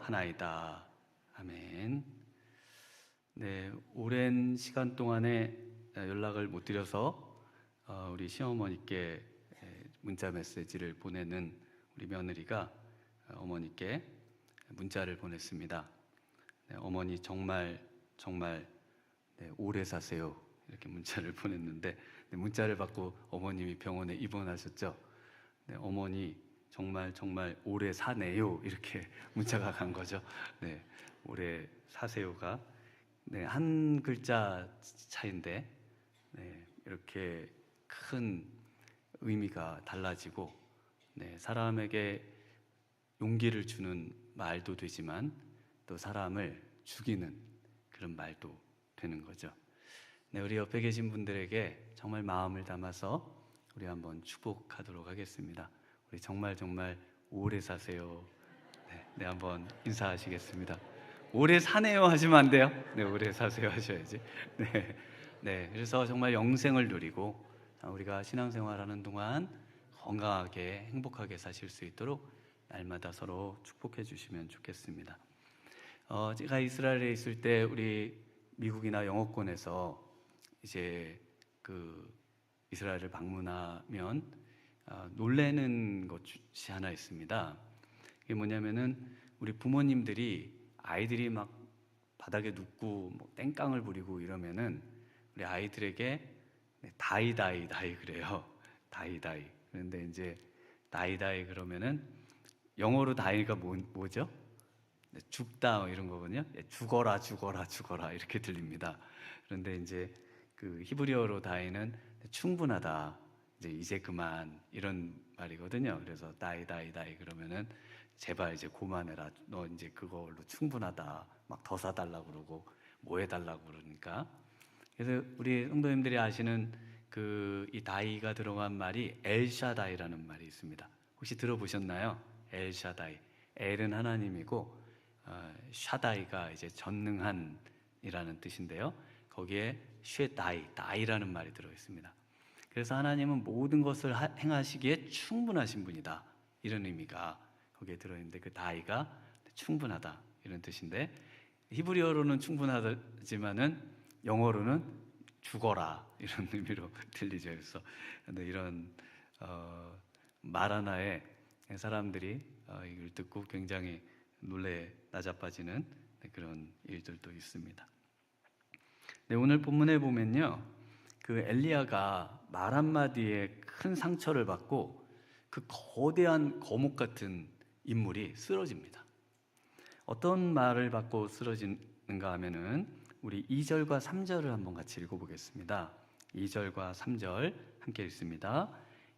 하나이다. 아멘. 네, 오랜 시간 동안에 연락을 못 드려서 우리 시어머니께 문자 메시지를 보내는 우리 며느리가 어머니께 문자를 보냈습니다. 네, 어머니 정말 오래 사세요. 이렇게 문자를 보냈는데, 네, 문자를 받고 어머님이 병원에 입원하셨죠. 네, 어머니 정말 오래 사네요. 이렇게 문자가 간 거죠. 네, 오래 사세요가 네, 한 글자 차인데 네, 이렇게 큰 의미가 달라지고 네, 사람에게 용기를 주는 말도 되지만 또 사람을 죽이는 그런 말도 되는 거죠. 네, 우리 옆에 계신 분들에게 정말 마음을 담아서 우리 한번 축복하도록 하겠습니다. 우리 정말 오래 사세요. 네, 한번 인사하시겠습니다. 오래 사네요 하시면 안 돼요. 네, 오래 사세요 하셔야지. 네, 그래서 정말 영생을 누리고 우리가 신앙생활하는 동안 건강하게 행복하게 사실 수 있도록 날마다 서로 축복해 주시면 좋겠습니다. 제가 이스라엘에 있을 때 우리 미국이나 영어권에서 이제 그 이스라엘을 방문하면 놀라는 것이 하나 있습니다. 이게 뭐냐면은 우리 부모님들이 아이들이 막 바닥에 눕고 뭐 땡깡을 부리고 이러면은 우리 아이들에게 다이 그래요. 다이. 그런데 이제 다이 그러면은 영어로 다이가 뭐죠? 죽다 이런 거거든요. 죽어라 이렇게 들립니다. 그런데 이제 그 히브리어로 다이는 충분하다, 이제 그만 이런 말이거든요. 그래서 다이 그러면은 제발 이제 그만해라. 너 이제 그걸로 충분하다. 막 더 사달라고 그러고 뭐 해달라고 그러니까. 그래서 우리 성도님들이 아시는 그 이 다이가 들어간 말이 엘샤다이라는 말이 있습니다. 혹시 들어보셨나요? 엘샤다이. 엘은 하나님이고 샤다이가 이제 전능한이라는 뜻인데요. 거기에 다이라는 말이 들어 있습니다. 그래서 하나님은 모든 것을 행하시기에 충분하신 분이다, 이런 의미가 거기에 들어있는데, 그 다이가 충분하다 이런 뜻인데, 히브리어로는 충분하지만은 영어로는 죽어라 이런 의미로 들리죠. 그래서 이런 말 하나에 사람들이 이걸 듣고 굉장히 놀래 나자빠지는 그런 일들도 있습니다. 네, 오늘 본문에 보면요, 그 엘리야가 말 한마디에 큰 상처를 받고 그 거대한 거목 같은 인물이 쓰러집니다. 어떤 말을 받고 쓰러지는가 하면은 우리 2절과 3절을 한번 같이 읽어보겠습니다. 2절과 3절 함께 읽습니다.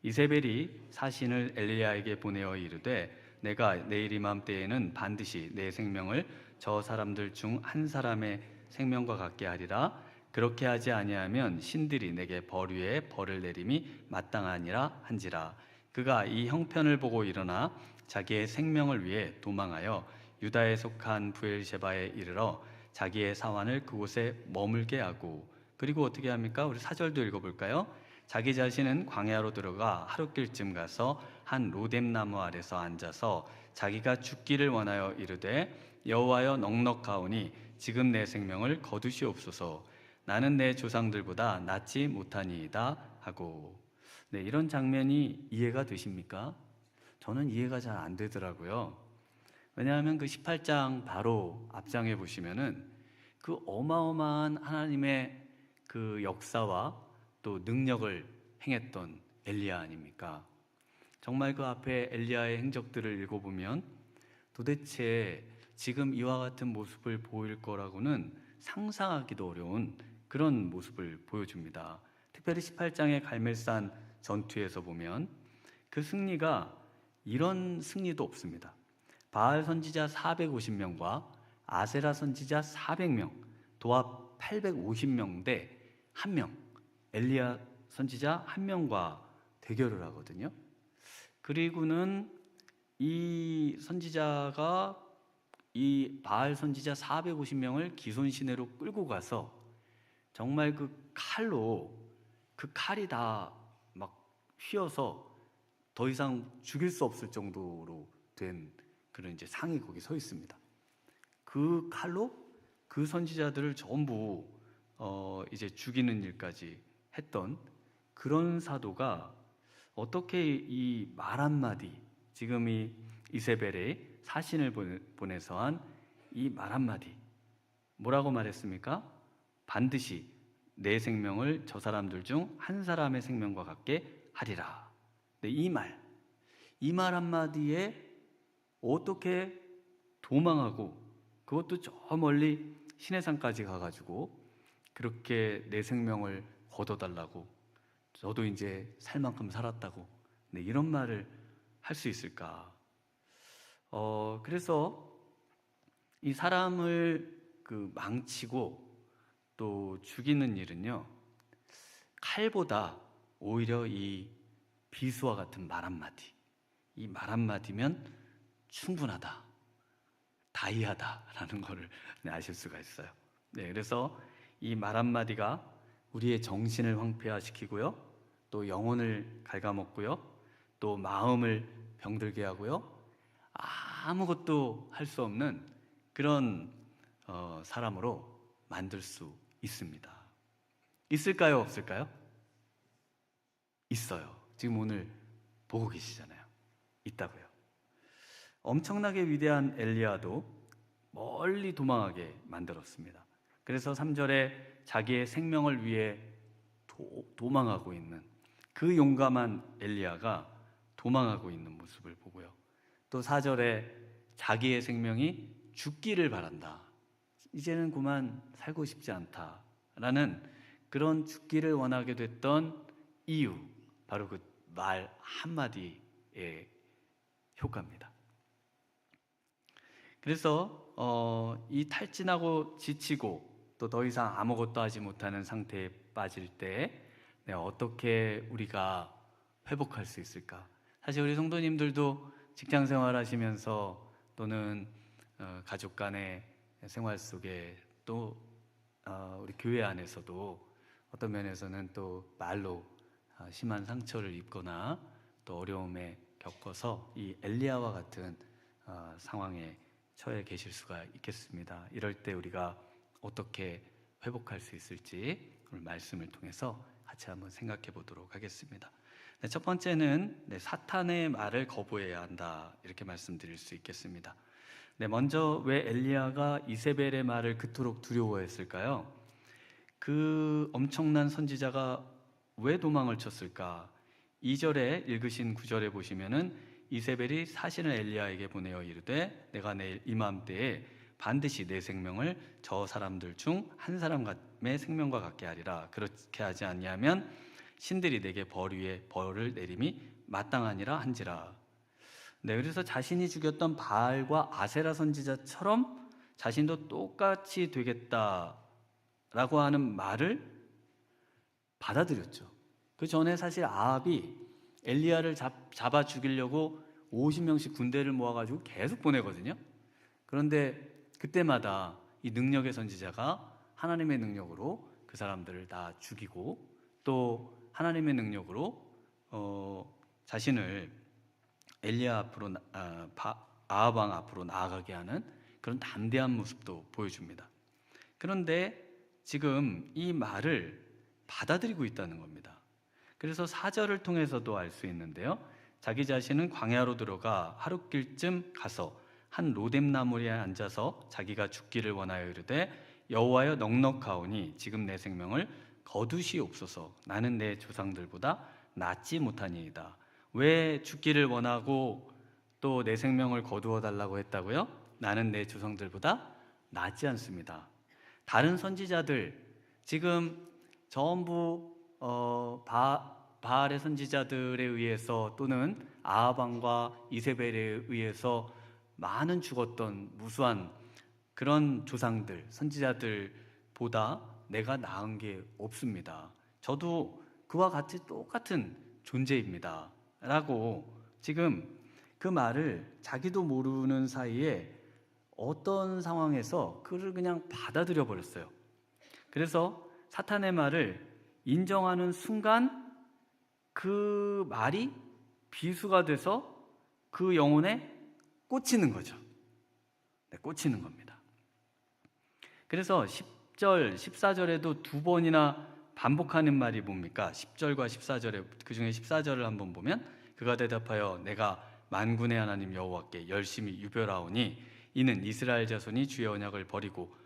이세벨이 사신을 엘리야에게 보내어 이르되 내가 내일 이맘때에는 반드시 내 생명을 저 사람들 중 한 사람의 생명과 같게 하리라. 그렇게 하지 아니하면 신들이 내게 벌 위에 벌을 내림이 마땅하니라 한지라. 그가 이 형편을 보고 일어나 자기의 생명을 위해 도망하여 유다에 속한 브엘셰바에 이르러 자기의 사환을 그곳에 머물게 하고, 그리고 어떻게 합니까? 우리 4절도 읽어볼까요? 자기 자신은 광야로 들어가 하룻길쯤 가서 한 로뎀나무 아래서 앉아서 자기가 죽기를 원하여 이르되 여호와여 넉넉하오니 지금 내 생명을 거두시옵소서. 나는 내 조상들보다 낫지 못하니이다 하고. 네, 이런 장면이 이해가 되십니까? 저는 이해가 잘 안 되더라고요. 왜냐하면 그 18장 바로 앞장에 보시면은 그 어마어마한 하나님의 그 역사와 또 능력을 행했던 엘리야 아닙니까? 정말 그 앞에 엘리야의 행적들을 읽어보면 도대체 지금 이와 같은 모습을 보일 거라고는 상상하기도 어려운 그런 모습을 보여줍니다. 특별히 18장의 갈멜산 전투에서 보면 그 승리가 이런 승리도 없습니다. 바알 선지자 450명과 아세라 선지자 400명, 도합 850명 대 1명, 엘리야 선지자 1명과 대결을 하거든요. 그리고는 이 선지자가 이 바알 선지자 450명을 기손 시내로 끌고 가서 정말 그 칼로, 그 칼이 다 막 휘어서 더 이상 죽일 수 없을 정도로 된 그런 이제 상이 거기 서 있습니다. 그 칼로 그 선지자들을 전부 이제 죽이는 일까지 했던 그런 사도가 어떻게 이 말 한마디, 지금 이 이세벨의 사신을 보내서 한 이 말 한마디, 뭐라고 말했습니까? 반드시 내 생명을 저 사람들 중 한 사람의 생명과 같게 하리라. 네, 이 말 한마디에 어떻게 도망하고, 그것도 저 멀리 시내산까지 가가지고 그렇게 내 생명을 거둬달라고, 저도 이제 살 만큼 살았다고, 네, 이런 말을 할 수 있을까? 그래서 이 사람을 망치고 또 죽이는 일은요, 칼보다 오히려 이 비수와 같은 말 한마디, 이 말 한마디면 충분하다, 다이하다라는 것을 아실 수가 있어요. 네, 그래서 이 말 한마디가 우리의 정신을 황폐화시키고요, 또 영혼을 갉아먹고요, 또 마음을 병들게 하고요, 아무것도 할 수 없는 그런 사람으로 만들 수 있습니다. 있을까요? 없을까요? 있어요. 지금 오늘 보고 계시잖아요. 있다고요. 엄청나게 위대한 엘리야도 멀리 도망하게 만들었습니다. 그래서 3절에 자기의 생명을 위해 도망하고 있는 그 용감한 엘리야가 도망하고 있는 모습을 보고요. 또 4절에 자기의 생명이 죽기를 바란다, 이제는 그만 살고 싶지 않다라는 그런 죽기를 원하게 됐던 이유, 바로 그 말 한마디의 효과입니다. 그래서 이 탈진하고 지치고 또 더 이상 아무것도 하지 못하는 상태에 빠질 때 어떻게 우리가 회복할 수 있을까? 사실 우리 성도님들도 직장 생활하시면서 또는 가족 간의 생활 속에 또 우리 교회 안에서도 어떤 면에서는 또 말로 심한 상처를 입거나 또 어려움에 겪어서 이 엘리야와 같은 상황에 처해 계실 수가 있겠습니다. 이럴 때 우리가 어떻게 회복할 수 있을지 오늘 말씀을 통해서 같이 한번 생각해 보도록 하겠습니다. 네, 첫 번째는 사탄의 말을 거부해야 한다, 이렇게 말씀드릴 수 있겠습니다. 네, 먼저 왜 엘리야가 이세벨의 말을 그토록 두려워했을까요? 그 엄청난 선지자가 왜 도망을 쳤을까? 2절에 읽으신 9절에 보시면은 이세벨이 사신을 엘리야에게 보내어 이르되 내가 내일 이맘때에 반드시 내 생명을 저 사람들 중 한 사람의 생명과 같게 하리라. 그렇게 하지 아니하면 신들이 내게 벌 위에 벌을 내림이 마땅하니라 한지라. 네, 그래서 자신이 죽였던 바알과 아세라 선지자처럼 자신도 똑같이 되겠다라고 하는 말을 받아들였죠. 그 전에 사실 아합이 엘리야를 잡아 죽이려고 50명씩 군대를 모아가지고 계속 보내거든요. 그런데 그때마다 이 능력의 선지자가 하나님의 능력으로 그 사람들을 다 죽이고 또 하나님의 능력으로 자신을 엘리야 앞으로 아합 왕 앞으로 나아가게 하는 그런 담대한 모습도 보여줍니다. 그런데 지금 이 말을 받아들이고 있다는 겁니다. 그래서 4절을 통해서도 알 수 있는데요, 자기 자신은 광야로 들어가 하룻길쯤 가서 한 로뎀나무에 앉아서 자기가 죽기를 원하여 이르되 여호와여 넉넉하오니 지금 내 생명을 거두시옵소서. 나는 내 조상들보다 낫지 못하니이다. 왜 죽기를 원하고 또 내 생명을 거두어 달라고 했다고요? 나는 내 조상들보다 낫지 않습니다. 다른 선지자들 지금 전부 바알의 선지자들에 의해서 또는 아합 왕과 이세벨에 의해서 많은 죽었던 무수한 그런 조상들, 선지자들보다 내가 나은 게 없습니다. 저도 그와 같이 똑같은 존재입니다 라고 지금 그 말을 자기도 모르는 사이에 어떤 상황에서 그를 그냥 받아들여 버렸어요. 그래서 사탄의 말을 인정하는 순간 그 말이 비수가 돼서 그 영혼에 꽂히는 거죠. 네, 꽂히는 겁니다. 그래서 10절, 14절에도 두 번이나 반복하는 말이 뭡니까? 10절과 14절에, 그 중에 14절을 한번 보면 그가 대답하여 내가 만군의 하나님 여호와께 열심히 유별하오니 이는 이스라엘 자손이 주의 언약을 버리고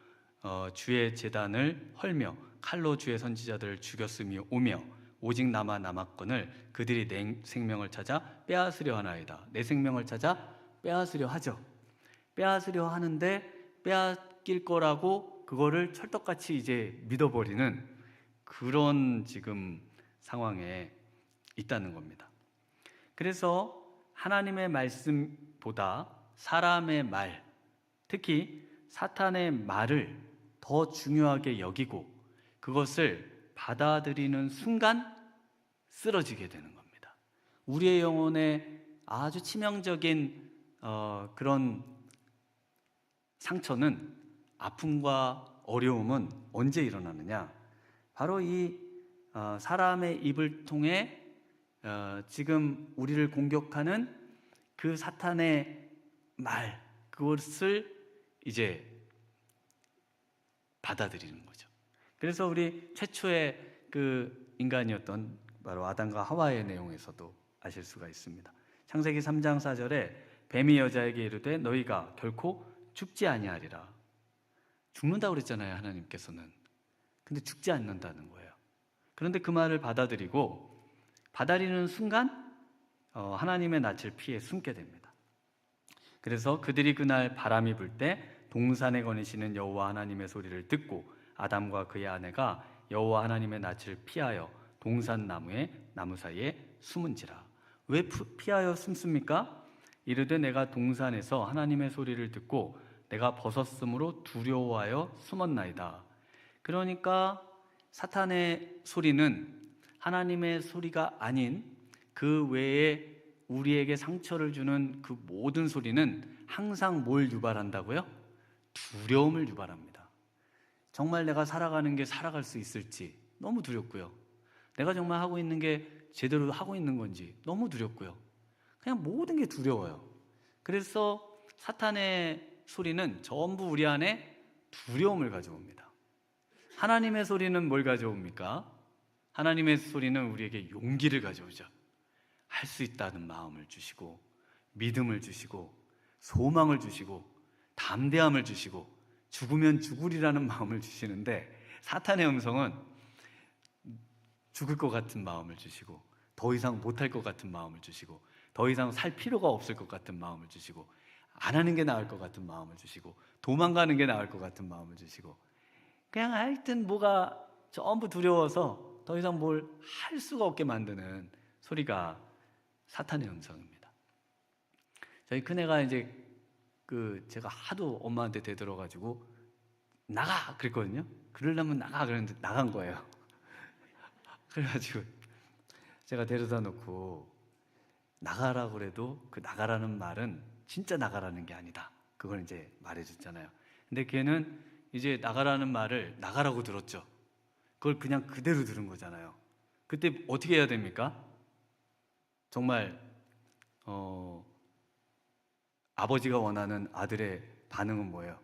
주의 제단을 헐며 칼로 주의 선지자들을 죽였으며 오며 오직 나만 남았거늘 그들이 내 생명을 찾아 빼앗으려 하나이다. 내 생명을 찾아 빼앗으려 하죠. 빼앗으려 하는데 빼앗길 거라고 그거를 철떡같이 이제 믿어버리는 그런 지금 상황에 있다는 겁니다. 그래서 하나님의 말씀보다 사람의 말, 특히 사탄의 말을 더 중요하게 여기고 그것을 받아들이는 순간 쓰러지게 되는 겁니다. 우리의 영혼에 아주 치명적인 그런 상처는, 아픔과 어려움은 언제 일어나느냐? 바로 이 사람의 입을 통해 지금 우리를 공격하는 그 사탄의 말, 그것을 이제 받아들이는 거죠. 그래서 우리 최초의 그 인간이었던 바로 아담과 하와의 내용에서도 아실 수가 있습니다. 창세기 3장 4절에 뱀이 여자에게 이르되 너희가 결코 죽지 아니하리라. 죽는다고 그랬잖아요, 하나님께서는. 근데 죽지 않는다는 거예요. 그런데 그 말을 받아들이고 받아들이는 순간 하나님의 낯을 피해 숨게 됩니다. 그래서 그들이 그날 바람이 불 때 동산에 거니시는 여호와 하나님의 소리를 듣고 아담과 그의 아내가 여호와 하나님의 낯을 피하여 동산 나무의 나무 사이에 숨은지라. 왜 피하여 숨습니까? 이르되 내가 동산에서 하나님의 소리를 듣고 내가 벗었으므로 두려워하여 숨었나이다. 그러니까 사탄의 소리는 하나님의 소리가 아닌 그 외에 우리에게 상처를 주는 그 모든 소리는 항상 뭘 유발한다고요? 두려움을 유발합니다. 정말 내가 살아가는 게 살아갈 수 있을지 너무 두렵고요. 내가 정말 하고 있는 게 제대로 하고 있는 건지 너무 두렵고요. 그냥 모든 게 두려워요. 그래서 사탄의 소리는 전부 우리 안에 두려움을 가져옵니다. 하나님의 소리는 뭘 가져옵니까? 하나님의 소리는 우리에게 용기를 가져오죠. 할 수 있다는 마음을 주시고 믿음을 주시고 소망을 주시고 담대함을 주시고 죽으면 죽으리라는 마음을 주시는데, 사탄의 음성은 죽을 것 같은 마음을 주시고 더 이상 못할 것 같은 마음을 주시고 더 이상 살 필요가 없을 것 같은 마음을 주시고 안 하는 게 나을 것 같은 마음을 주시고 도망가는 게 나을 것 같은 마음을 주시고, 그냥 하여튼 뭐가 전부 두려워서 더 이상 뭘 할 수가 없게 만드는 소리가 사탄의 음성입니다. 저희 큰애가 이제 제가 하도 엄마한테 대들어가지고 나가 그랬거든요. 그러려면 나가 그랬는데 나간 거예요. 그래가지고 제가 데려다 놓고 나가라고 그래도 그 나가라는 말은 진짜 나가라는 게 아니다, 그걸 이제 말해줬잖아요. 근데 걔는 이제 나가라는 말을 나가라고 들었죠. 그걸 그냥 그대로 들은 거잖아요. 그때 어떻게 해야 됩니까? 정말 아버지가 원하는 아들의 반응은 뭐예요?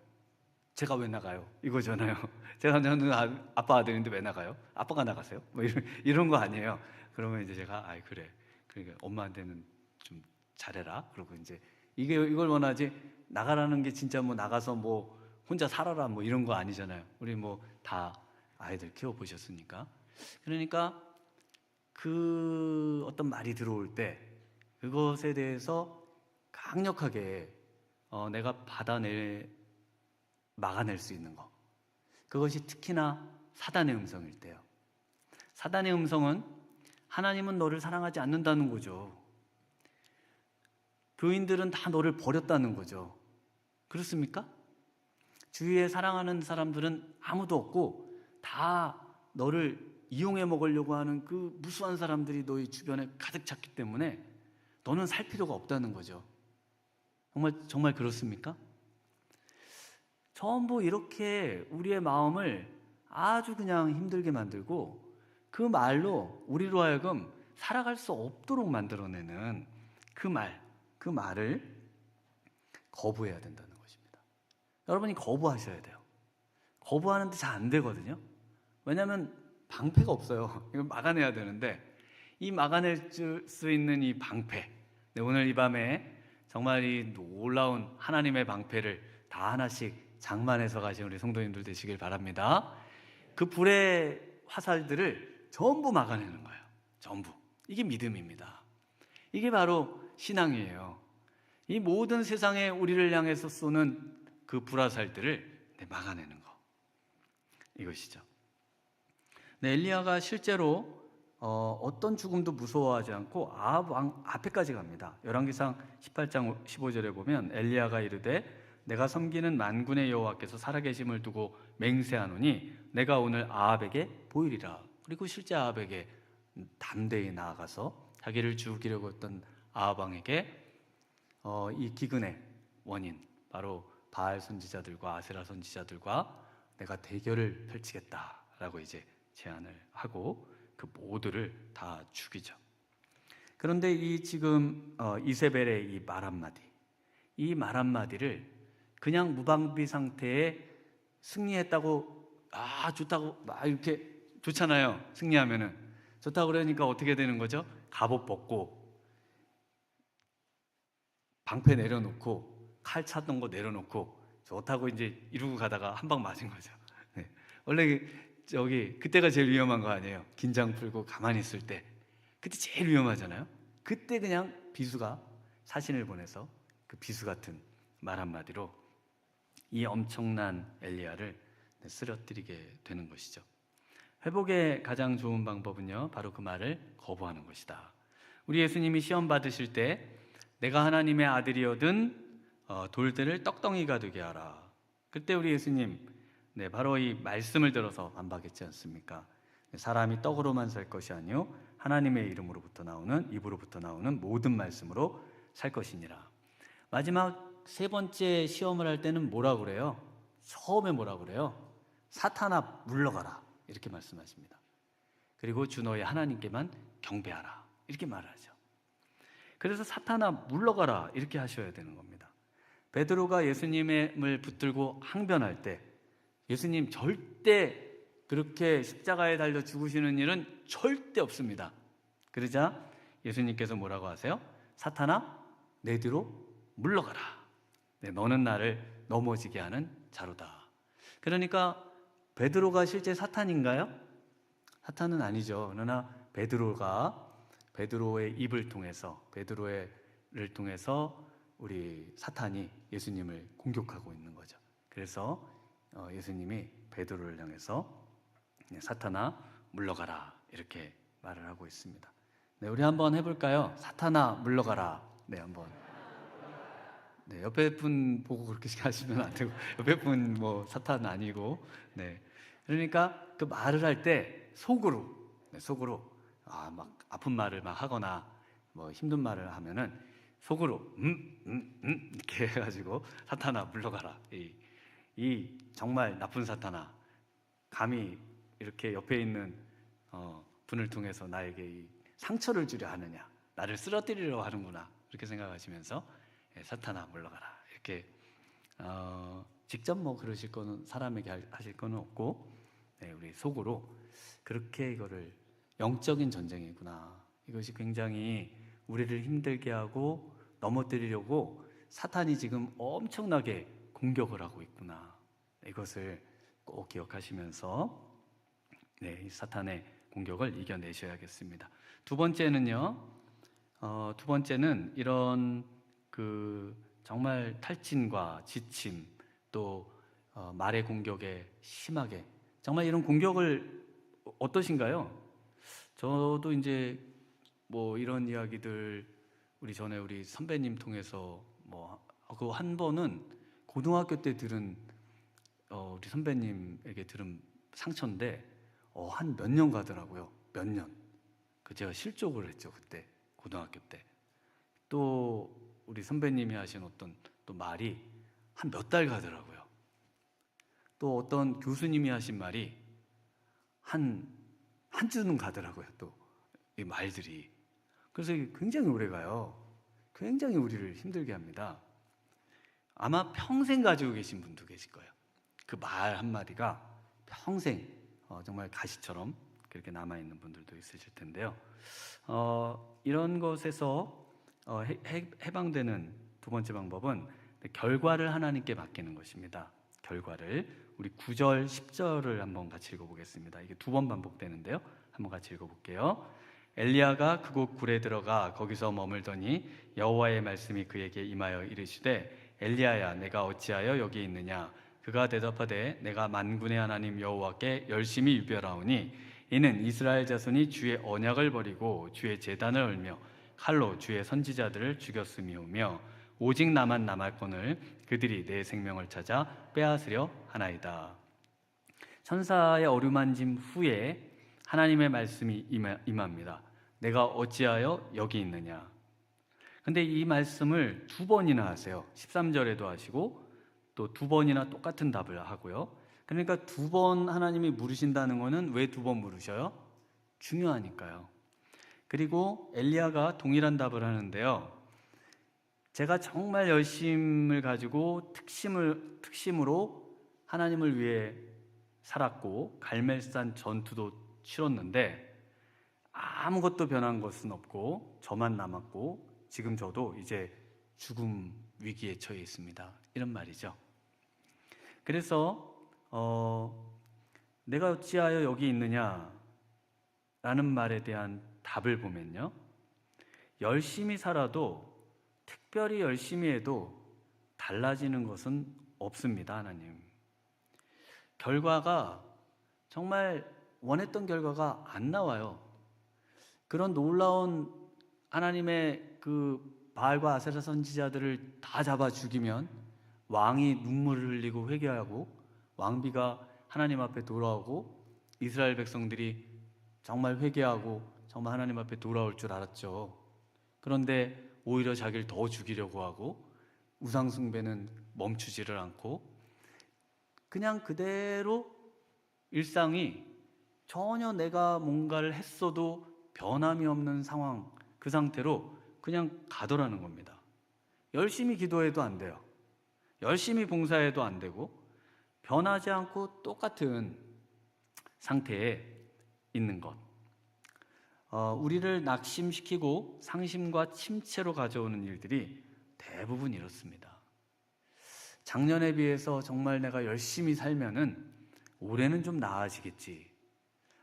제가 왜 나가요? 이거잖아요. 저는 아빠 아들인데 왜 나가요? 아빠가 나가세요? 뭐 이런 거 아니에요. 그러면 이제 제가 그래. 그러니까 엄마한테는 좀 잘해라. 그러고 이제 이걸 원하지, 나가라는 게 진짜 뭐 나가서 뭐 혼자 살아라 뭐 이런 거 아니잖아요. 우리 뭐 다 아이들 키워보셨으니까. 그러니까 그 어떤 말이 들어올 때 그것에 대해서 강력하게 내가 막아낼 수 있는 것, 그것이 특히나 사단의 음성일 때요. 사단의 음성은 하나님은 너를 사랑하지 않는다는 거죠. 교인들은 다 너를 버렸다는 거죠. 그렇습니까? 주위에 사랑하는 사람들은 아무도 없고 다 너를 이용해 먹으려고 하는 그 무수한 사람들이 너희 주변에 가득 찼기 때문에 너는 살 필요가 없다는 거죠. 정말 그렇습니까? 전부 이렇게 우리의 마음을 아주 그냥 힘들게 만들고 그 말로 우리로 하여금 살아갈 수 없도록 만들어내는 그 말을 거부해야 된다는 것입니다. 여러분이 거부하셔야 돼요. 거부하는데 잘 안 되거든요. 왜냐하면 방패가 없어요. 이걸 막아내야 되는데 이 막아낼 수 있는 이 방패, 네, 오늘 이 밤에 정말 이 놀라운 하나님의 방패를 다 하나씩 장만해서 가신 우리 성도님들 되시길 바랍니다. 그 불의 화살들을 전부 막아내는 거예요. 전부. 이게 믿음입니다. 이게 바로 신앙이에요. 이 모든 세상에 우리를 향해서 쏘는 그 불화살들을 막아내는 거, 이것이죠. 네, 엘리야가 실제로 어떤 죽음도 무서워하지 않고 아합 왕 앞에까지 갑니다. 열왕기상 18장 15절에 보면 엘리야가 이르되 내가 섬기는 만군의 여호와께서 살아계심을 두고 맹세하노니 내가 오늘 아합에게 보이리라. 그리고 실제 아합에게 담대히 나아가서 자기를 죽이려고 했던 아합 왕에게 이 기근의 원인, 바로 바알 선지자들과 아세라 선지자들과 내가 대결을 펼치겠다라고 이제 제안을 하고 그 모두를 다 죽이죠. 그런데 이 지금 이세벨의 이 말 한마디, 이 말 한마디를 그냥 무방비 상태에 승리했다고, 좋다고 막 이렇게 좋잖아요. 승리하면은 좋다고 그러니까 어떻게 되는 거죠? 갑옷 벗고 방패 내려놓고 칼 찾던 거 내려놓고 좋다고 이제 이러고 가다가 한 방 맞은 거죠. 네. 원래 그때가 제일 위험한 거 아니에요? 긴장 풀고 가만히 있을 때 그때 제일 위험하잖아요. 그때 그냥 비수가 사신을 보내서 그 비수 같은 말 한마디로 이 엄청난 엘리야를 쓰러뜨리게 되는 것이죠. 회복의 가장 좋은 방법은요, 바로 그 말을 거부하는 것이다. 우리 예수님이 시험 받으실 때 내가 하나님의 아들이거든 돌들을 떡덩이가 되게 하라. 그때 우리 예수님 바로 이 말씀을 들어서 반박했지 않습니까? 사람이 떡으로만 살 것이 아니요 하나님의 이름으로부터 나오는, 입으로부터 나오는 모든 말씀으로 살 것이니라. 마지막 세 번째 시험을 할 때는 뭐라 그래요? 처음에 뭐라 그래요? 사탄아 물러가라, 이렇게 말씀하십니다. 그리고 주 너의 하나님께만 경배하라, 이렇게 말하죠. 그래서 사탄아 물러가라 이렇게 하셔야 되는 겁니다. 베드로가 예수님을 붙들고 항변할 때 예수님 절대 그렇게 십자가에 달려 죽으시는 일은 절대 없습니다. 그러자 예수님께서 뭐라고 하세요? 사탄아 내 뒤로 물러가라. 너는 나를 넘어지게 하는 자로다. 그러니까 베드로가 실제 사탄인가요? 사탄은 아니죠. 그러나 베드로의 입을 통해서, 베드로를 통해서 우리 사탄이 예수님을 공격하고 있는 거죠. 그래서 예수님이 베드로를 향해서 사탄아 물러가라 이렇게 말을 하고 있습니다. 우리 한번 해볼까요? 사탄아 물러가라. 한번. 옆에 분 보고 그렇게 하시면 안 되고, 옆에 분 사탄 아니고, 그러니까 그 말을 할 때 속으로 막 아픈 말을 막 하거나 힘든 말을 하면은 속으로 이렇게 해가지고 사탄아 물러가라. 이 정말 나쁜 사탄아, 감히 이렇게 옆에 있는 분을 통해서 나에게 이 상처를 주려 하느냐, 나를 쓰러뜨리려 하는구나, 이렇게 생각하시면서 사탄아 물러가라 이렇게 직접 그러실 거는, 사람에게 하실 거는 없고 우리 속으로 그렇게 이거를 영적인 전쟁이구나, 이것이 굉장히 우리를 힘들게 하고 넘어뜨리려고 사탄이 지금 엄청나게 공격을 하고 있구나, 이것을 꼭 기억하시면서 이 사탄의 공격을 이겨내셔야겠습니다. 두 번째는 이런 정말 탈진과 지침, 또 말의 공격에 심하게, 정말 이런 공격을 어떠신가요? 저도 이제 이런 이야기들 우리 선배님 통해서 그 한 번은 고등학교 때 들은 우리 선배님에게 들은 상처인데 한 몇 년 가더라고요. 몇 년. 제가 실족을 했죠, 그때 고등학교 때. 또 우리 선배님이 하신 어떤 또 말이 한 몇 달 가더라고요. 또 어떤 교수님이 하신 말이 한 주는 가더라고요. 또 이 말들이. 그래서 굉장히 오래 가요. 굉장히 우리를 힘들게 합니다. 아마 평생 가지고 계신 분도 계실 거예요. 그 말 한마디가 평생 정말 가시처럼 그렇게 남아있는 분들도 있으실 텐데요. 이런 것에서 해방되는 두 번째 방법은 결과를 하나님께 맡기는 것입니다. 결과를 우리 9절, 10절을 한번 같이 읽어보겠습니다. 이게 두 번 반복되는데요. 한번 같이 읽어볼게요. 엘리야가 그곳 굴에 들어가 거기서 머물더니 여호와의 말씀이 그에게 임하여 이르시되 엘리야야 내가 어찌하여 여기 있느냐. 그가 대답하되 내가 만군의 하나님 여호와께 열심히 유별하오니 이는 이스라엘 자손이 주의 언약을 버리고 주의 제단을 헐며 칼로 주의 선지자들을 죽였음이오며 오직 나만 남았거늘 그들이 내 생명을 찾아 빼앗으려 하나이다. 천사의 어루만짐 후에 하나님의 말씀이 임합니다. 내가 어찌하여 여기 있느냐. 근데 이 말씀을 두 번이나 하세요. 13절에도 하시고 또 두 번이나 똑같은 답을 하고요. 그러니까 두 번 하나님이 물으신다는 것은 왜 두 번 물으셔요? 중요하니까요. 그리고 엘리야가 동일한 답을 하는데요. 제가 정말 열심을 가지고 특심으로 하나님을 위해 살았고 갈멜산 전투도 치렀는데 아무것도 변한 것은 없고 저만 남았고 지금 저도 이제 죽음 위기에 처해 있습니다. 이런 말이죠. 그래서 내가 어찌하여 여기 있느냐 라는 말에 대한 답을 보면요, 열심히 살아도 특별히 열심히 해도 달라지는 것은 없습니다. 하나님 결과가 정말 원했던 결과가 안 나와요. 그런 놀라운 하나님의 그 바알과 아세라 선지자들을 다 잡아 죽이면 왕이 눈물을 흘리고 회개하고 왕비가 하나님 앞에 돌아오고 이스라엘 백성들이 정말 회개하고 정말 하나님 앞에 돌아올 줄 알았죠. 그런데 오히려 자기를 더 죽이려고 하고 우상 숭배는 멈추지를 않고 그냥 그대로 일상이 전혀 내가 뭔가를 했어도 변함이 없는 상황, 그 상태로 그냥 가더라는 겁니다. 열심히 기도해도 안 돼요. 열심히 봉사해도 안 되고 변하지 않고 똑같은 상태에 있는 것. 우리를 낙심시키고 상심과 침체로 가져오는 일들이 대부분 이렇습니다. 작년에 비해서 정말 내가 열심히 살면은 올해는 좀 나아지겠지.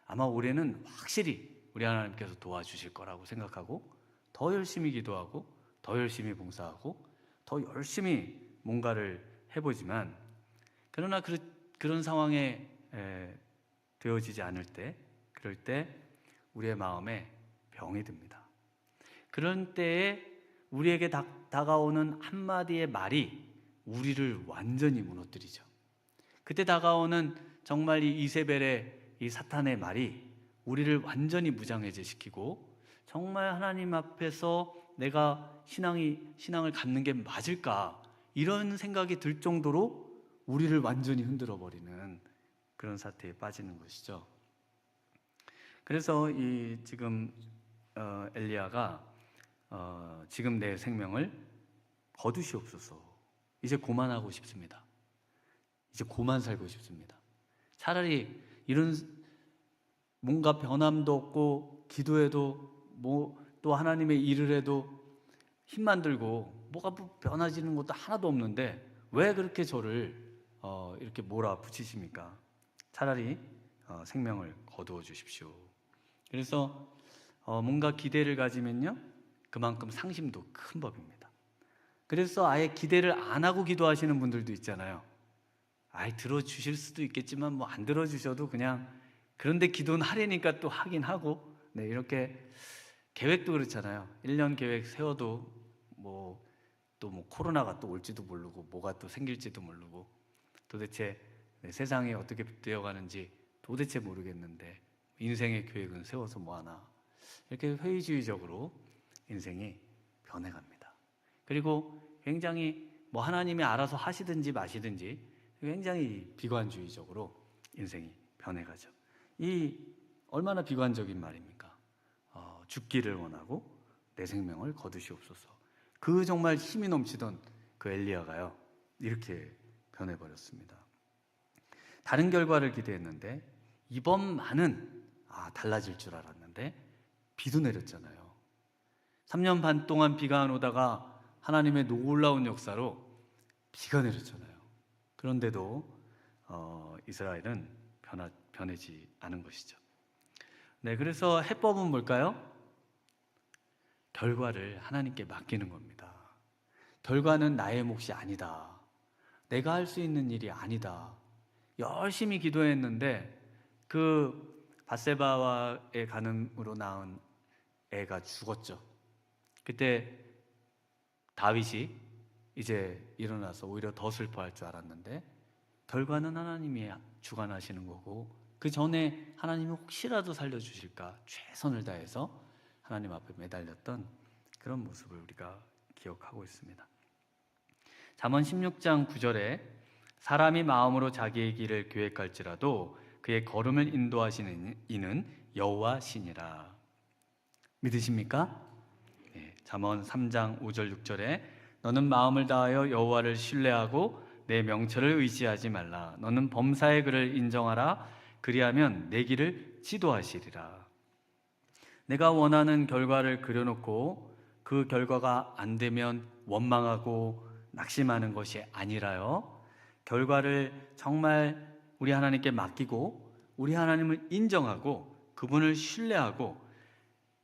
아마 올해는 확실히 우리 하나님께서 도와주실 거라고 생각하고 더 열심히 기도하고 더 열심히 봉사하고 더 열심히 뭔가를 해보지만 그러나 그런 상황에 되어지지 않을 때, 그럴 때 우리의 마음에 병이 듭니다. 그런 때에 우리에게 다가오는 한마디의 말이 우리를 완전히 무너뜨리죠. 그때 다가오는 정말 이 이세벨의 이 사탄의 말이 우리를 완전히 무장해제시키고 정말 하나님 앞에서 내가 신앙을 갖는 게 맞을까 이런 생각이 들 정도로 우리를 완전히 흔들어 버리는 그런 사태에 빠지는 것이죠. 그래서 지금 엘리야가 지금 내 생명을 거두시옵소서. 이제 고만하고 싶습니다. 이제 고만 살고 싶습니다. 차라리 이런 뭔가 변함도 없고 기도해도 또 하나님의 일을 해도 힘만 들고 뭐가 변화지는 것도 하나도 없는데 왜 그렇게 저를 이렇게 몰아붙이십니까? 차라리 생명을 거두어 주십시오. 그래서 뭔가 기대를 가지면요 그만큼 상심도 큰 법입니다. 그래서 아예 기대를 안 하고 기도하시는 분들도 있잖아요. 아예 들어주실 수도 있겠지만 뭐 안 들어주셔도 그냥 그런데 기도는 하려니까 또 하긴 하고 이렇게 계획도 그렇잖아요. 1년 계획 세워도 또 코로나가 또 올지도 모르고 뭐가 또 생길지도 모르고 도대체 세상이 어떻게 되어가는지 도대체 모르겠는데 인생의 계획은 세워서 뭐하나 이렇게 회의주의적으로 인생이 변해갑니다. 그리고 굉장히 하나님이 알아서 하시든지 마시든지 굉장히 비관주의적으로 인생이 변해가죠. 이 얼마나 비관적인 말입니까? 죽기를 원하고 내 생명을 거두시옵소서. 그 정말 힘이 넘치던 그 엘리야가요 이렇게 변해버렸습니다. 다른 결과를 기대했는데 이번만은 달라질 줄 알았는데 비도 내렸잖아요. 3년 반 동안 비가 안 오다가 하나님의 놀라운 역사로 비가 내렸잖아요. 그런데도 이스라엘은 변하지 않은 것이죠. 네, 그래서 해법은 뭘까요? 결과를 하나님께 맡기는 겁니다. 결과는 나의 몫이 아니다. 내가 할 수 있는 일이 아니다. 열심히 기도했는데 그 밧세바와의 간음으로 낳은 애가 죽었죠. 그때 다윗이 이제 일어나서 오히려 더 슬퍼할 줄 알았는데 결과는 하나님이 주관하시는 거고, 그 전에 하나님이 혹시라도 살려주실까 최선을 다해서 하나님 앞에 매달렸던 그런 모습을 우리가 기억하고 있습니다. 잠언 16장 9절에 사람이 마음으로 자기의 길을 계획할지라도 그의 걸음을 인도하시는 이는 여호와시니라. 믿으십니까? 네, 잠언 3장 5절 6절에 너는 마음을 다하여 여호와를 신뢰하고 내 명철을 의지하지 말라. 너는 범사의 그를 인정하라. 그리하면 내 길을 지도하시리라. 내가 원하는 결과를 그려놓고 그 결과가 안 되면 원망하고 낙심하는 것이 아니라요, 결과를 정말 우리 하나님께 맡기고 우리 하나님을 인정하고 그분을 신뢰하고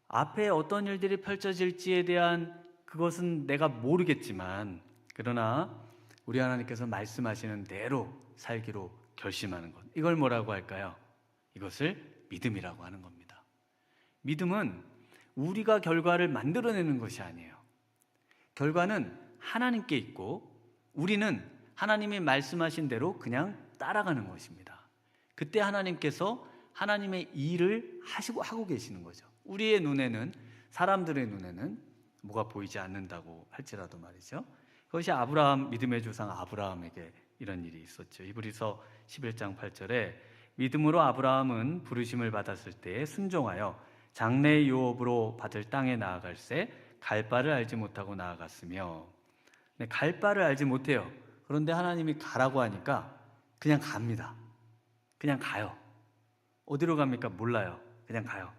앞에 어떤 일들이 펼쳐질지에 대한 그것은 내가 모르겠지만, 그러나 우리 하나님께서 말씀하시는 대로 살기로 결심하는 것, 이걸 뭐라고 할까요? 이것을 믿음이라고 하는 겁니다. 믿음은 우리가 결과를 만들어내는 것이 아니에요. 결과는 하나님께 있고 우리는 하나님이 말씀하신 대로 그냥 따라가는 것입니다. 그때 하나님께서 하나님의 일을 하고 계시는 거죠. 우리의 눈에는, 사람들의 눈에는 뭐가 보이지 않는다고 할지라도 말이죠. 그것이 믿음의 조상 아브라함에게 이런 일이 있었죠. 히브리서 11장 8절에 믿음으로 아브라함은 부르심을 받았을 때에 순종하여 장래의 유업으로 받을 땅에 나아갈새 갈 바를 알지 못하고 나아갔으며. 갈 바를 알지 못해요. 그런데 하나님이 가라고 하니까 그냥 갑니다. 그냥 가요. 어디로 갑니까? 몰라요. 그냥 가요.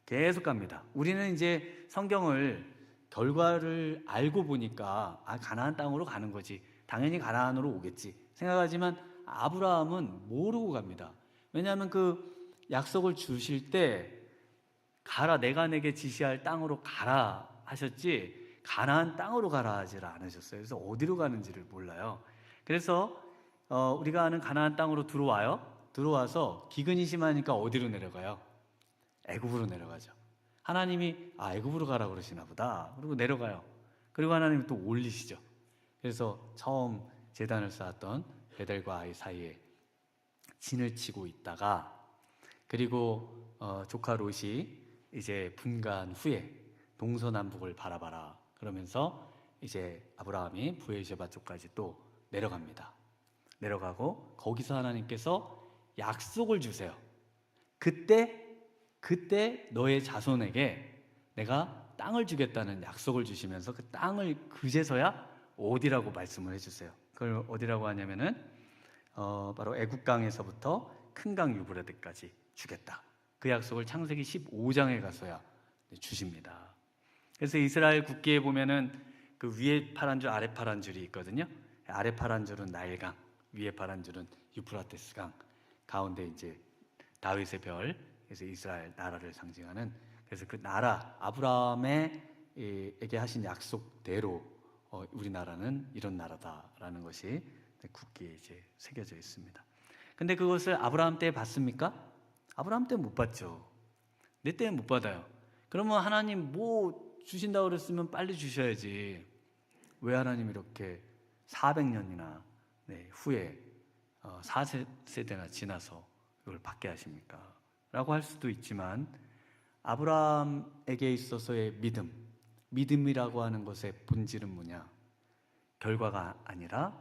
계속 갑니다. 우리는 이제 성경을 결과를 알고 보니까 가나안 땅으로 가는 거지, 당연히 가나안으로 오겠지 생각하지만 아브라함은 모르고 갑니다. 왜냐하면 그 약속을 주실 때 가라, 내가 내게 지시할 땅으로 가라 하셨지 가나안 땅으로 가라 하지를 않으셨어요. 그래서 어디로 가는지를 몰라요. 그래서 우리가 아는 가나안 땅으로 들어와서 기근이 심하니까 어디로 내려가요? 애굽으로 내려가죠. 하나님이 애굽으로 가라 그러시나 보다. 그리고 내려가요. 그리고 하나님이 또 올리시죠. 그래서 처음 제단을 쌓았던 베델과 아이 사이에 진을 치고 있다가, 그리고 조카 롯이 이제 분가한 후에 동서남북을 바라봐라 그러면서 이제 아브라함이 부에르세바 쪽까지 또 내려갑니다. 내려가고 거기서 하나님께서 약속을 주세요. 그때 너의 자손에게 내가 땅을 주겠다는 약속을 주시면서 그 땅을 그제서야 어디라고 말씀을 해주세요. 그걸 어디라고 하냐면은 바로 애국강에서부터 큰 강 유브라데까지 주겠다. 그 약속을 창세기 15장에 가서야 주십니다. 그래서 이스라엘 국기에 보면은 그 위에 파란 줄 아래 파란 줄이 있거든요. 아래 파란 줄은 나일강, 위에 파란 줄은 유프라테스강, 가운데 이제 다윗의 별, 그래서 이스라엘 나라를 상징하는, 그래서 그 나라 아브라함에게 하신 약속대로 우리나라는 이런 나라다라는 것이 국기에 이제 새겨져 있습니다. 근데 그것을 아브라함 때 봤습니까? 아브라함 때 못 봤죠. 내 때는 못 받아요. 그러면 하나님 뭐 주신다고 그랬으면 빨리 주셔야지. 왜 하나님 이렇게 400년이나 후에 4세대나 지나서 이걸 받게 하십니까? 라고 할 수도 있지만, 아브라함에게 있어서의 믿음이라고 하는 것의 본질은 뭐냐? 결과가 아니라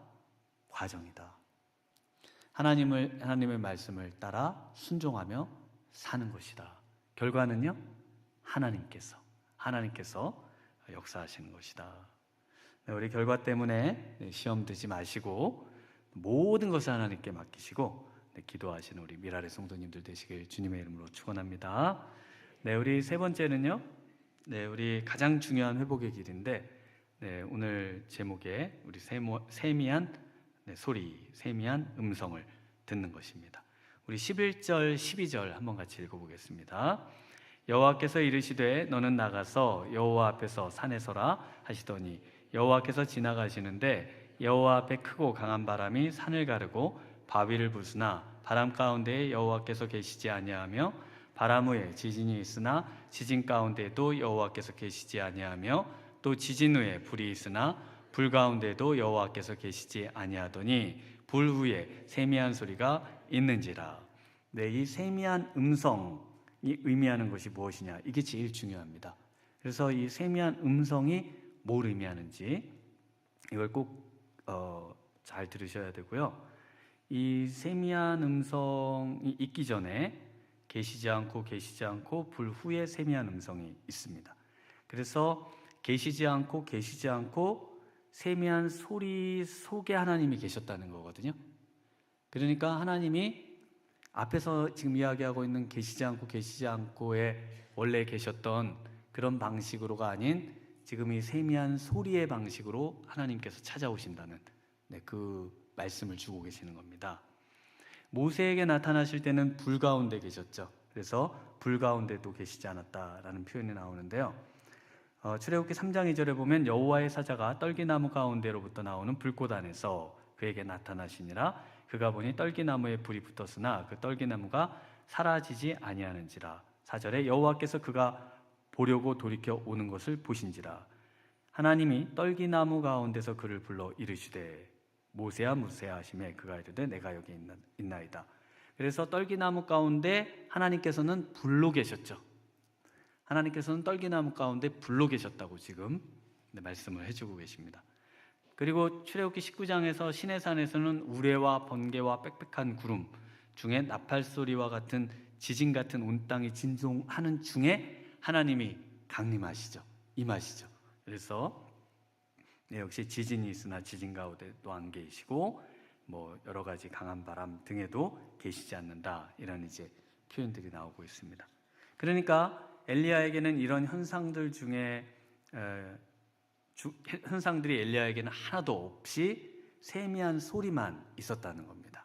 과정이다. 하나님의 말씀을 따라 순종하며 사는 것이다. 결과는요? 하나님께서 역사하시는 것이다. 우리 결과 때문에 시험 들지 마시고 모든 것을 하나님께 맡기시고 기도하시는 우리 미라레 성도님들 되시길 주님의 이름으로 축원합니다. 네, 우리 세 번째는요. 네, 우리 가장 중요한 회복의 길인데, 네, 오늘 제목에 우리 세미한 소리, 세미한 음성을 듣는 것입니다. 우리 11절, 12절 한번 같이 읽어보겠습니다. 여호와께서 이르시되 너는 나가서 여호와 앞에서 산에 서라 하시더니 여호와께서 지나가시는데 여호와 앞에 크고 강한 바람이 산을 가르고 바위를 부수나 바람 가운데에 여호와께서 계시지 아니하며 바람 후에 지진이 있으나 지진 가운데에도 여호와께서 계시지 아니하며 또 지진 후에 불이 있으나 불 가운데에도 여호와께서 계시지 아니하더니 불 후에 세미한 소리가 있는지라. 네, 이 세미한 음성이 의미하는 것이 무엇이냐, 이게 제일 중요합니다. 그래서 이 세미한 음성이 뭘 의미하는지 이걸 꼭 잘 들으셔야 되고요. 이 세미한 음성이 있기 전에 계시지 않고 불 후에 세미한 음성이 있습니다. 그래서 계시지 않고 세미한 소리 속에 하나님이 계셨다는 거거든요. 그러니까 하나님이 앞에서 지금 이야기하고 있는 계시지 않고에 원래 계셨던 그런 방식으로가 아닌 지금 이 세미한 소리의 방식으로 하나님께서 찾아오신다는 그 말씀을 주고 계시는 겁니다. 모세에게 나타나실 때는 불 가운데 계셨죠. 그래서 불 가운데도 계시지 않았다라는 표현이 나오는데요. 출애굽기 3장 2절에 보면 여호와의 사자가 떨기나무 가운데로부터 나오는 불꽃 안에서 그에게 나타나시니라. 그가 보니 떨기나무에 불이 붙었으나 그 떨기나무가 사라지지 아니하는지라. 4절에 여호와께서 그가 보려고 돌이켜 오는 것을 보신지라. 하나님이 떨기나무 가운데서 그를 불러 이르시되 모세야 하시매 그가 이르되 내가 여기 있나이다. 그래서 떨기나무 가운데 하나님께서는 불로 계셨죠. 하나님께서는 떨기나무 가운데 불로 계셨다고 지금 말씀을 해주고 계십니다. 그리고 출애굽기 19장에서 시내산에서는 우레와 번개와 빽빽한 구름 중에 나팔 소리와 같은 지진 같은 온 땅이 진동하는 중에 하나님이 강림하시죠. 임하시죠. 그래서 역시 지진이 있으나 지진 가운데도 안 계시고 여러 가지 강한 바람 등에도 계시지 않는다, 이런 이제 표현들이 나오고 있습니다. 그러니까 엘리야에게는 이런 현상들 중에 현상들이 엘리야에게는 하나도 없이 세미한 소리만 있었다는 겁니다.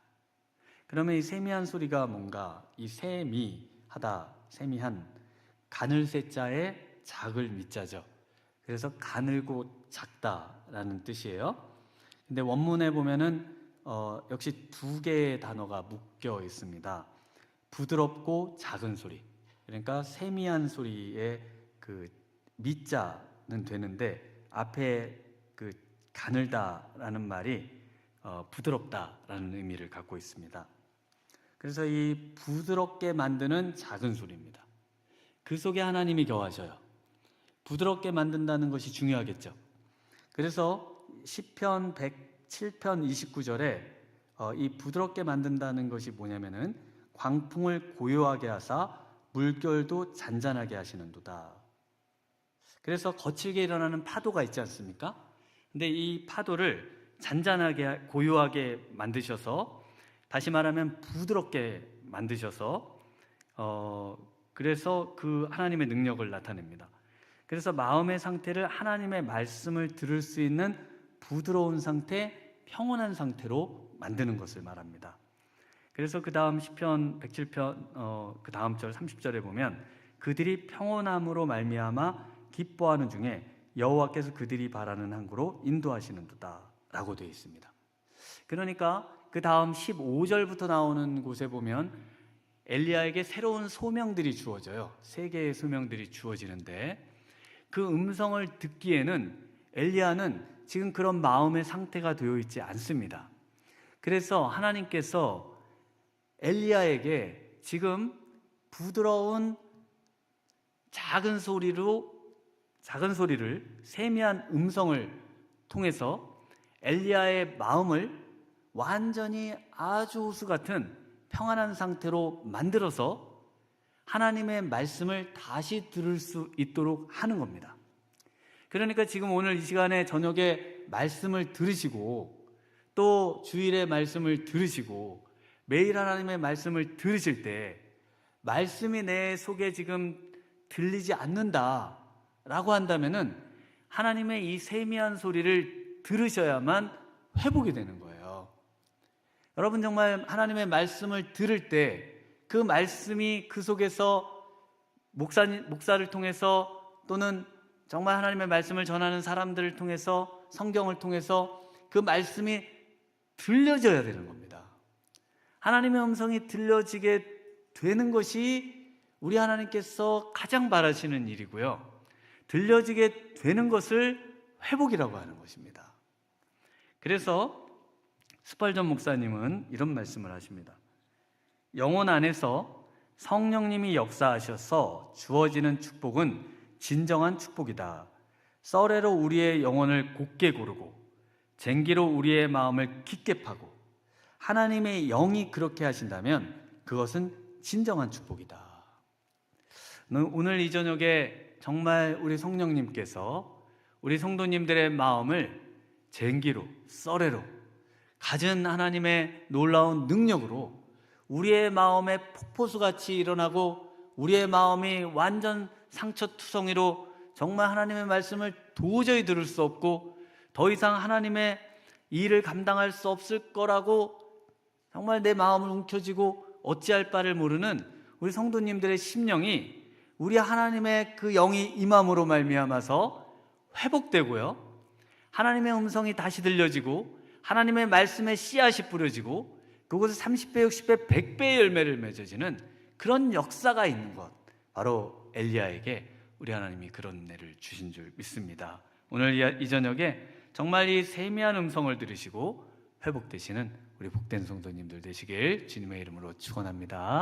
그러면 이 세미한 소리가 뭔가, 이 세미하다, 세미한, 가늘 세자에 작을 미자죠. 그래서 가늘고 작다라는 뜻이에요. 근데 원문에 보면은 역시 두 개의 단어가 묶여 있습니다. 부드럽고 작은 소리. 그러니까 세미한 소리의 그 미자는 되는데 앞에 그 가늘다라는 말이 부드럽다라는 의미를 갖고 있습니다. 그래서 이 부드럽게 만드는 작은 소리입니다. 그 속에 하나님이 거하셔요. 부드럽게 만든다는 것이 중요하겠죠. 그래서 시편 107편 29절에 이 부드럽게 만든다는 것이 뭐냐면은 광풍을 고요하게 하사 물결도 잔잔하게 하시는도다. 그래서 거칠게 일어나는 파도가 있지 않습니까? 근데 이 파도를 잔잔하게 고요하게 만드셔서, 다시 말하면 부드럽게 만드셔서 그래서 그 하나님의 능력을 나타냅니다. 그래서 마음의 상태를 하나님의 말씀을 들을 수 있는 부드러운 상태, 평온한 상태로 만드는 것을 말합니다. 그래서 그 다음 시편 107편 그 다음 절 30절에 보면 그들이 평온함으로 말미암아 기뻐하는 중에 여호와께서 그들이 바라는 항구로 인도하시는도다 라고 되어 있습니다. 그러니까 그 다음 15절부터 나오는 곳에 보면 엘리야에게 새로운 소명들이 주어져요. 3개의 소명들이 주어지는데 그 음성을 듣기에는 엘리야는 지금 그런 마음의 상태가 되어 있지 않습니다. 그래서 하나님께서 엘리야에게 지금 부드러운 작은 소리를 세미한 음성을 통해서 엘리야의 마음을 완전히 아주 호수 같은 평안한 상태로 만들어서 하나님의 말씀을 다시 들을 수 있도록 하는 겁니다. 그러니까 지금 오늘 이 시간에 저녁에 말씀을 들으시고 또 주일에 말씀을 들으시고 매일 하나님의 말씀을 들으실 때 말씀이 내 속에 지금 들리지 않는다라고 한다면은 하나님의 이 세미한 소리를 들으셔야만 회복이 되는 거예요. 여러분, 정말 하나님의 말씀을 들을 때 그 말씀이 그 속에서 목사를 통해서 또는 정말 하나님의 말씀을 전하는 사람들을 통해서 성경을 통해서 그 말씀이 들려져야 되는 겁니다. 하나님의 음성이 들려지게 되는 것이 우리 하나님께서 가장 바라시는 일이고요. 들려지게 되는 것을 회복이라고 하는 것입니다. 그래서 스펄전 목사님은 이런 말씀을 하십니다. 영혼 안에서 성령님이 역사하셔서 주어지는 축복은 진정한 축복이다. 썰애로 우리의 영혼을 곧게 고르고 쟁기로 우리의 마음을 깊게 파고 하나님의 영이 그렇게 하신다면 그것은 진정한 축복이다. 오늘 이 저녁에 정말 우리 성령님께서 우리 성도님들의 마음을 쟁기로, 썰애로 가진 하나님의 놀라운 능력으로 우리의 마음에 폭포수같이 일어나고 우리의 마음이 완전 상처투성이로 정말 하나님의 말씀을 도저히 들을 수 없고 더 이상 하나님의 일을 감당할 수 없을 거라고 정말 내 마음을 움켜쥐고 어찌할 바를 모르는 우리 성도님들의 심령이 우리 하나님의 그 영이 임함으로 말미암아서 회복되고요, 하나님의 음성이 다시 들려지고 하나님의 말씀에 씨앗이 뿌려지고 그곳에 30배, 60배, 100배의 열매를 맺어지는 그런 역사가 있는 것, 바로 엘리야에게 우리 하나님이 그런 은혜를 주신 줄 믿습니다. 오늘 이 저녁에 정말 이 세미한 음성을 들으시고 회복되시는 우리 복된 성도님들 되시길 주님의 이름으로 축원합니다.